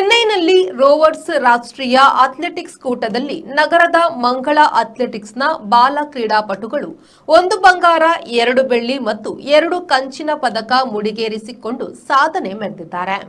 ಚೆನ್ನೈನಲ್ಲಿ ರೋವರ್ಸ್ ರಾಷ್ಟ್ರೀಯ ಅಥ್ಲೆಟಿಕ್ಸ್ ಕೂಟದಲ್ಲಿ ನಗರದ ಮಂಗಳ ಅಥ್ಲೆಟಿಕ್ಸ್ನ ಬಾಲ ಕ್ರೀಡಾಪಟುಗಳು 1 ಬಂಗಾರ 2 ಬೆಳ್ಳಿ ಮತ್ತು 2 ಕಂಚಿನ ಪದಕ ಮುಡಿಗೇರಿಸಿಕೊಂಡು ಸಾಧನೆ ಮೆರೆದಿದ್ದಾರೆ.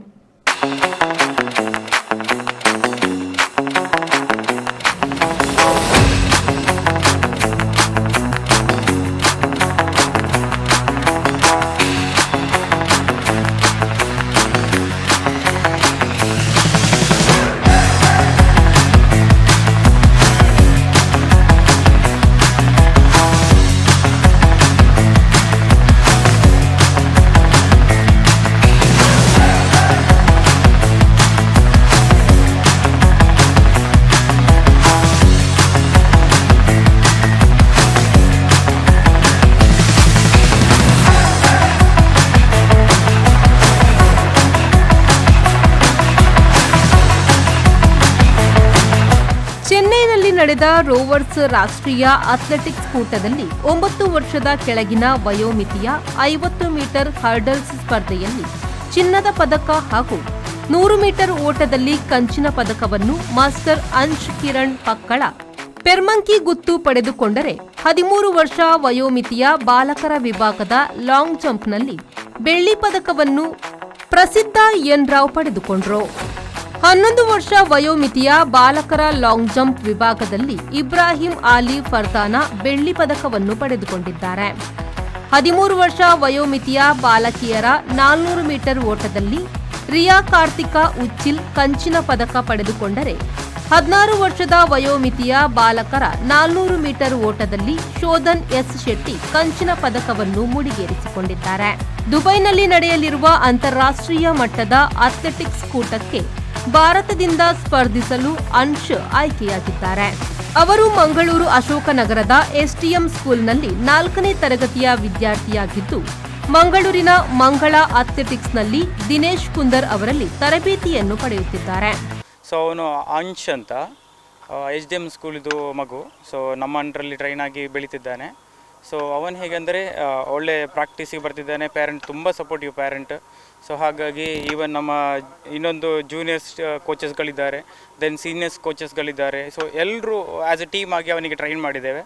ಚೆನ್ನೈನಲ್ಲಿ ನಡೆದ ರೋವರ್ಸ್ ರಾಷ್ಟ್ರೀಯ ಅಥ್ಲೆಟಿಕ್ಸ್ ಕೂಟದಲ್ಲಿ 9 ವರ್ಷದ ಕೆಳಗಿನ ವಯೋಮಿತಿಯ 50 ಮೀಟರ್ ಹರ್ಡಲ್ಸ್ ಸ್ಪರ್ಧೆಯಲ್ಲಿ ಚಿನ್ನದ ಪದಕ ಹಾಗೂ 100 ಮೀಟರ್ ಓಟದಲ್ಲಿ ಕಂಚಿನ ಪದಕವನ್ನು ಮಾಸ್ಟರ್ ಅಂಶ್ ಕಿರಣ್ ಪಕ್ಕಳ ಪೆರ್ಮಂಕಿ ಗುತ್ತು ಪಡೆದುಕೊಂಡರೆ 13 ವರ್ಷ ವಯೋಮಿತಿಯ ಬಾಲಕರ ವಿಭಾಗದ ಲಾಂಗ್ ಜಂಪ್ನಲ್ಲಿ ಬೆಳ್ಳಿ ಪದಕವನ್ನು ಪ್ರಸಿದ್ಧ ಎನ್ ರಾವ್ ಪಡೆದುಕೊಂಡರು. 11 ವರ್ಷ ವಯೋಮಿತಿಯ ಬಾಲಕರ ಲಾಂಗ್ ಜಂಪ್ ವಿಭಾಗದಲ್ಲಿ ಇಬ್ರಾಹಿಂ ಆಲಿ ಫರ್ದಾನ ಬೆಳ್ಳಿ ಪದಕವನ್ನು ಪಡೆದುಕೊಂಡಿದ್ದಾರೆ. 13 ವರ್ಷ ವಯೋಮಿತಿಯ ಬಾಲಕಿಯರ 400 ಮೀಟರ್ ಓಟದಲ್ಲಿ ರಿಯಾ ಕಾರ್ತಿಕಾ ಉಚ್ಚಿಲ್ ಕಂಚಿನ ಪದಕ ಪಡೆದುಕೊಂಡರೆ 16 ವರ್ಷದ ವಯೋಮಿತಿಯ ಬಾಲಕರ 400 ಮೀಟರ್ ಓಟದಲ್ಲಿ ಶೋಧನ್ ಎಸ್ ಶೆಟ್ಟಿ ಕಂಚಿನ ಪದಕವನ್ನು ಮುಡಿಗೇರಿಸಿಕೊಂಡಿದ್ದಾರೆ. ದುಬೈನಲ್ಲಿ ನಡೆಯಲಿರುವ ಅಂತಾರಾಷ್ಟ್ರೀಯ ಮಟ್ಟದ ಅಥ್ಲೆಟಿಕ್ಸ್ ಕೂಟಕ್ಕೆ ಭಾರತದಿಂದ ಸ್ಪರ್ಧಿಸಲು ಅಂಶ್ ಆಯ್ಕೆಯಾಗಿದ್ದಾರೆ. ಅವರು ಮಂಗಳೂರು ಅಶೋಕನಗರದ ಎಸ್ಟಿಎಂ ಸ್ಕೂಲ್ನಲ್ಲಿ 4ನೇ ತರಗತಿಯ ವಿದ್ಯಾರ್ಥಿಯಾಗಿದ್ದು, ಮಂಗಳೂರಿನ ಮಂಗಳ ಅಥ್ಲೆಟಿಕ್ಸ್ನಲ್ಲಿ ದಿನೇಶ್ ಕುಂದರ್ ಅವರಲ್ಲಿ ತರಬೇತಿಯನ್ನು ಪಡೆಯುತ್ತಿದ್ದಾರೆ. ಸೊ ಅವನು ಅಂಶ್ ಅಂತ ಎಸ್ಟಿಎಂ ಸ್ಕೂಲಿದು ಮಗು. ಸೊ ನಮ್ಮ ಅಂಡರಲ್ಲಿ ಟ್ರೈನ್ ಆಗಿ ಬೆಳೀತಿದ್ದಾನೆ. ಸೊ ಅವನು ಹೇಗೆಂದರೆ ಒಳ್ಳೆ ಪ್ರಾಕ್ಟೀಸಿಗೆ ಬರ್ತಿದ್ದಾನೆ. ಪ್ಯಾರೆಂಟ್ ತುಂಬ ಸಪೋರ್ಟಿವ್ ಪ್ಯಾರೆಂಟ್. ಸೊ ಹಾಗಾಗಿ ಈವನ್ ನಮ್ಮ ಇನ್ನೊಂದು ಜೂನಿಯರ್ಸ್ ಕೋಚಸ್ಗಳಿದ್ದಾರೆ, ದೆನ್ ಸೀನಿಯರ್ಸ್ ಕೋಚಸ್ಗಳಿದ್ದಾರೆ. ಸೊ ಎಲ್ಲರೂ ಆ್ಯಸ್ ಎ ಟೀಮ್ ಆಗಿ ಅವನಿಗೆ ಟ್ರೈನ್ ಮಾಡಿದ್ದೇವೆ.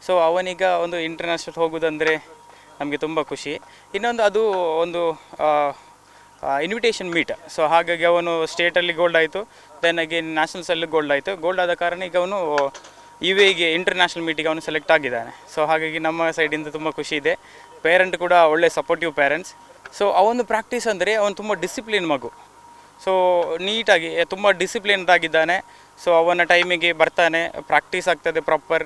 ಸೊ ಅವನೀಗ ಒಂದು ಇಂಟರ್ನ್ಯಾಷನಲ್ ಹೋಗೋದಂದರೆ ನಮಗೆ ತುಂಬ ಖುಷಿ. ಇನ್ನೊಂದು ಅದು ಒಂದು ಇನ್ವಿಟೇಷನ್ ಮೀಟ್. ಸೊ ಹಾಗಾಗಿ ಅವನು ಸ್ಟೇಟಲ್ಲಿ ಗೋಲ್ಡ್ ಆಯಿತು, ದೆನ್ ಅಗೇನ್ ನ್ಯಾಷನಲ್ಸಲ್ಲಿ ಗೋಲ್ಡ್ ಆಯಿತು. ಗೋಲ್ಡ್ ಆದ ಕಾರಣ ಈಗ ಅವನು ಗೆ ಇಂಟರ್ನ್ಯಾಷನಲ್ ಮೀಟಿಗೆ ಅವನು ಸೆಲೆಕ್ಟ್ ಆಗಿದ್ದಾನೆ. ಸೊ ಹಾಗಾಗಿ ನಮ್ಮ ಸೈಡಿಂದ ತುಂಬ ಖುಷಿ ಇದೆ. ಪೇರೆಂಟ್ ಕೂಡ ಒಳ್ಳೆ ಸಪೋರ್ಟಿವ್ ಪೇರೆಂಟ್ಸ್. ಸೊ ಅವನು ಪ್ರಾಕ್ಟೀಸ್ ಅಂದರೆ ಅವನು ತುಂಬ ಡಿಸಿಪ್ಲಿನ್ ಮಗು. ಸೊ ನೀಟಾಗಿ ತುಂಬ ಡಿಸಿಪ್ಲಿನ್ಡ್ ಆಗಿದ್ದಾನೆ. ಸೊ ಅವನ ಟೈಮಿಗೆ ಬರ್ತಾನೆ, ಪ್ರಾಕ್ಟೀಸ್ ಆಗ್ತದೆ ಪ್ರಾಪರ್,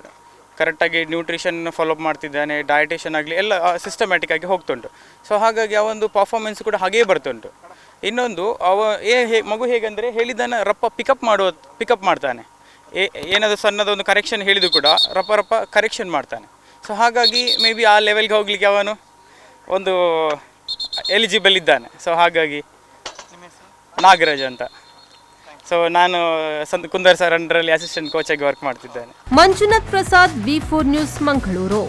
ಕರೆಕ್ಟಾಗಿ ನ್ಯೂಟ್ರಿಷನ್ ಫಾಲೋಅಪ್ ಮಾಡ್ತಿದ್ದಾನೆ, ಡಯಟೇಷನ್ ಆಗಲಿ ಎಲ್ಲ ಸಿಸ್ಟಮ್ಯಾಟಿಕ್ ಆಗಿ ಹೋಗ್ತುಂಟು. ಸೊ ಹಾಗಾಗಿ ಅವನದು ಪರ್ಫಾರ್ಮೆನ್ಸ್ ಕೂಡ ಹಾಗೇ ಬರ್ತುಂಟು. ಇನ್ನೊಂದು ಮಗು ಹೇಗೆಂದರೆ ಹೇಳಿದ್ದಾನೆ ರಪ್ಪ ಪಿಕಪ್ ಮಾಡ್ತಾನೆ. ಏನಾದರೂ ಸಣ್ಣದೊಂದು ಕರೆಕ್ಷನ್ ಹೇಳಿದ್ದು ಕೂಡ ರಪ್ಪ ಕರೆಕ್ಷನ್ ಮಾಡ್ತಾನೆ. ಸೊ ಹಾಗಾಗಿ ಮೇ ಬಿ ಆ ಲೆವೆಲ್ಗೆ ಹೋಗಲಿಕ್ಕೆ ಅವನು ಒಂದು ಎಲಿಜಿಬಲ್ ಇದ್ದಾನೆ. ಸೊ ಹಾಗಾಗಿ ನಾಗರಾಜ್ ಅಂತ. ಸೊ ನಾನು ಕುಂದರ್ ಸರ್ ಅಂಡರಲ್ಲಿ ಅಸಿಸ್ಟೆಂಟ್ ಕೋಚ್ ಆಗಿ ವರ್ಕ್ ಮಾಡ್ತಿದ್ದೇನೆ. ಮಂಜುನಾಥ್ ಪ್ರಸಾದ್, ವಿ4 ನ್ಯೂಸ್, ಮಂಗಳೂರು.